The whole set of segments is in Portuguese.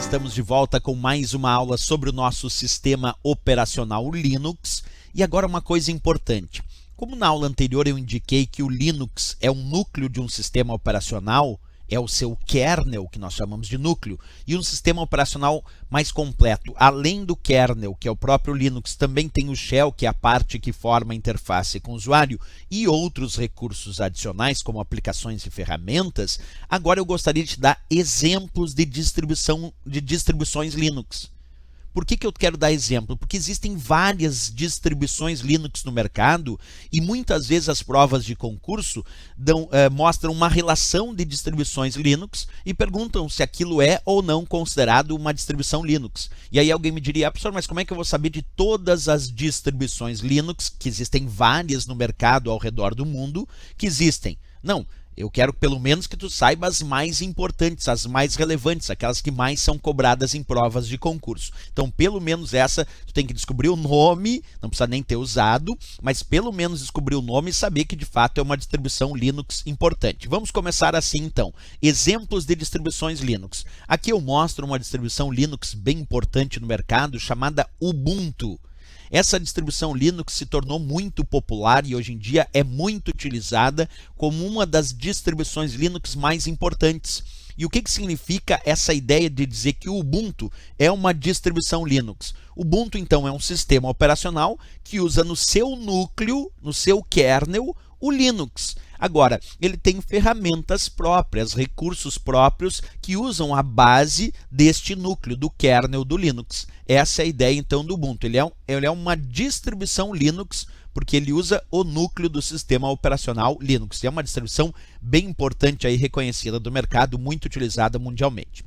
estamos de volta com mais uma aula sobre o nosso sistema operacional Linux. E agora uma coisa importante. Como na aula anterior eu indiquei que o Linux é um núcleo de um sistema operacional, é o seu kernel, que nós chamamos de núcleo, e um sistema operacional mais completo. Além do kernel, que é o próprio Linux, também tem o shell, que é a parte que forma a interface com o usuário, e outros recursos adicionais, como aplicações e ferramentas. Agora eu gostaria de te dar exemplos de distribuições Linux. Por que eu quero dar exemplo? Porque existem várias distribuições Linux no mercado e muitas vezes as provas de concurso mostram uma relação de distribuições Linux e perguntam se aquilo é ou não considerado uma distribuição Linux. E aí alguém me diria, professor, mas como é que eu vou saber de todas as distribuições Linux, que existem várias no mercado ao redor do mundo, que existem? Não. Eu quero pelo menos que tu saiba as mais importantes, as mais relevantes, aquelas que mais são cobradas em provas de concurso. Então, pelo menos essa, tu tem que descobrir o nome, não precisa nem ter usado, mas pelo menos descobrir o nome e saber que de fato é uma distribuição Linux importante. Vamos começar assim então. Exemplos de distribuições Linux. Aqui eu mostro uma distribuição Linux bem importante no mercado chamada Ubuntu. Essa distribuição Linux se tornou muito popular e hoje em dia é muito utilizada como uma das distribuições Linux mais importantes. E o que significa essa ideia de dizer que o Ubuntu é uma distribuição Linux? Ubuntu, então, é um sistema operacional que usa no seu núcleo, no seu kernel, o Linux. Agora, ele tem ferramentas próprias, recursos próprios que usam a base deste núcleo, do kernel do Linux. Essa é a ideia, então, do Ubuntu. Ele é uma distribuição Linux porque ele usa o núcleo do sistema operacional Linux. É uma distribuição bem importante, aí, reconhecida do mercado, muito utilizada mundialmente.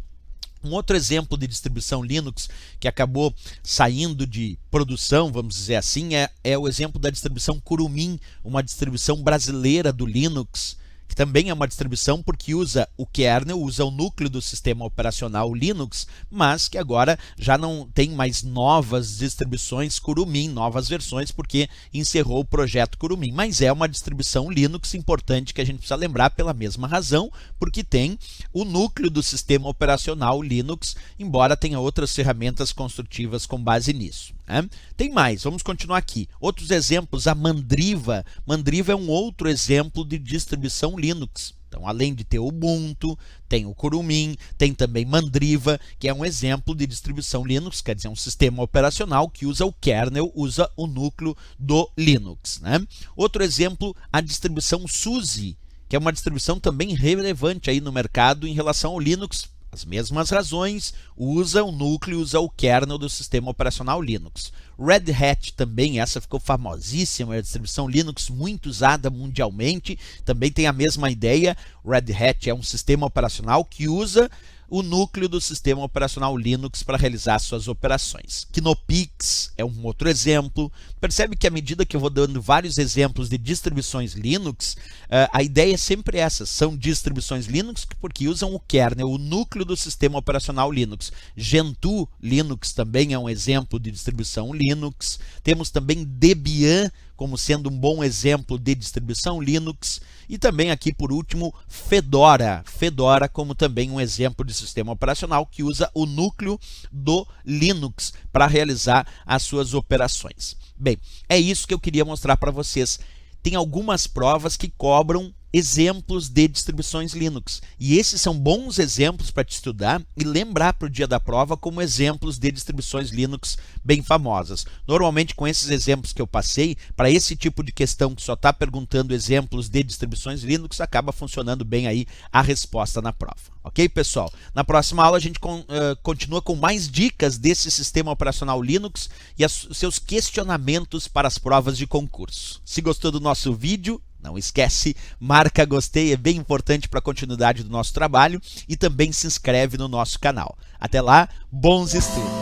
Um outro exemplo de distribuição Linux que acabou saindo de produção, vamos dizer assim, é o exemplo da distribuição Kurumin, uma distribuição brasileira do Linux, que também é uma distribuição porque usa o kernel, usa o núcleo do sistema operacional Linux, mas que agora já não tem mais novas distribuições Kurumin, novas versões, porque encerrou o projeto Kurumin. Mas é uma distribuição Linux importante que a gente precisa lembrar pela mesma razão, porque tem o núcleo do sistema operacional Linux, embora tenha outras ferramentas construtivas com base nisso. Tem mais, vamos continuar aqui. Outros exemplos, a Mandriva. Mandriva é um outro exemplo de distribuição Linux. Então, além de ter o Ubuntu, tem o Kurumin, tem também Mandriva, que é um exemplo de distribuição Linux, quer dizer, um sistema operacional que usa o kernel, usa o núcleo do Linux. Outro exemplo, a distribuição SUSE, que é uma distribuição também relevante aí no mercado em relação ao Linux. As mesmas razões, usa o núcleo, usa o kernel do sistema operacional Linux. Red Hat também, essa ficou famosíssima, é a distribuição Linux muito usada mundialmente, também tem a mesma ideia. Red Hat é um sistema operacional que usa o núcleo do sistema operacional Linux para realizar suas operações. Knopix é um outro exemplo. Percebe que à medida que eu vou dando vários exemplos de distribuições Linux, a ideia é sempre essa, são distribuições Linux porque usam o kernel, o núcleo do sistema operacional Linux. Gentoo Linux também é um exemplo de distribuição Linux. Temos também Debian como sendo um bom exemplo de distribuição Linux. E também aqui, por último, Fedora. Fedora como também um exemplo de sistema operacional que usa o núcleo do Linux para realizar as suas operações. Bem, é isso que eu queria mostrar para vocês. Tem algumas provas que cobram exemplos de distribuições Linux. E esses são bons exemplos para te estudar e lembrar para o dia da prova como exemplos de distribuições Linux bem famosas. Normalmente, com esses exemplos que eu passei, para esse tipo de questão que só está perguntando exemplos de distribuições Linux, acaba funcionando bem aí a resposta na prova. Ok, pessoal? Na próxima aula a gente continua com mais dicas desse sistema operacional Linux e os seus questionamentos para as provas de concurso. Se gostou do nosso vídeo, não esquece, marca gostei, é bem importante para a continuidade do nosso trabalho e também se inscreve no nosso canal. Até lá, bons estudos!